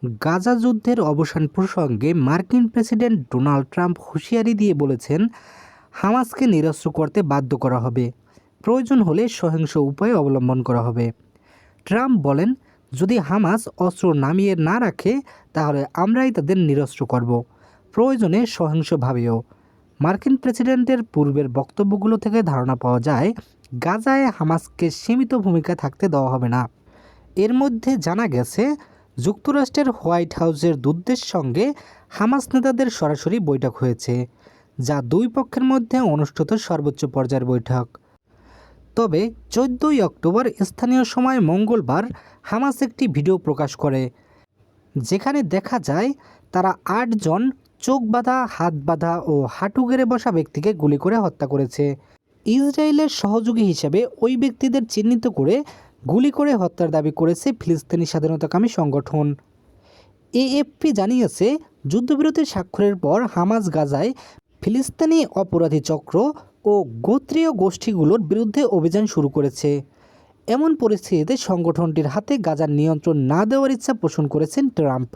গাজা যুদ্ধের অবসান প্রসঙ্গে মার্কিন প্রেসিডেন্ট ডোনাল্ড ট্রাম্প হুঁশিয়ারি দিয়ে বলেছেন, হামাসকে নিরস্ত্র করতে বাধ্য করা হবে, প্রয়োজন হলে সহিংস উপায় অবলম্বন করা হবে। ট্রাম্প বলেন, যদি হামাস অস্ত্র নামিয়ে না রাখে তাহলে আমরাই তাদের নিরস্ত্র করব, প্রয়োজনে সহিংসভাবেও। মার্কিন প্রেসিডেন্টের পূর্বের বক্তব্যগুলো থেকে ধারণা পাওয়া যায়, গাজায় হামাসকে সীমিত ভূমিকা থাকতে দেওয়া হবে না। এর মধ্যে জানা গেছে, যুক্তরাষ্ট্রের হোয়াইট হাউসের দূতদের সঙ্গে হামাস নেতাদের সরাসরি বৈঠক হয়েছে, যা দুই পক্ষের মধ্যে অনুষ্ঠিত সর্বোচ্চ পর্যায়ের বৈঠক। তবে 14ই অক্টোবর স্থানীয় সময় মঙ্গলবার হামাস একটি ভিডিও প্রকাশ করে, যেখানে দেখা যায় তারা 8 জন চোখ বাঁধা, হাত বাঁধা ও হাঁটু গেড়ে বসা ব্যক্তিকে গুলি করে হত্যা করেছে। ইসরায়েলের সহযোগী হিসেবে ওই ব্যক্তিদের চিহ্নিত করে গুলি করে হত্যার দাবি করেছে ফিলিস্তিনি স্বাধীনতাকামী সংগঠন। এএফপি জানিয়েছে, যুদ্ধবিরতি স্বাক্ষরের পর হামাস গাজায় ফিলিস্তিনি অপরাধী চক্র ও গোত্রীয় গোষ্ঠীগুলোর বিরুদ্ধে অভিযান শুরু করেছে। এমন পরিস্থিতিতে সংগঠনটির হাতে গাজার নিয়ন্ত্রণ না দেওয়ার ইচ্ছা পোষণ করেছেন ট্রাম্প।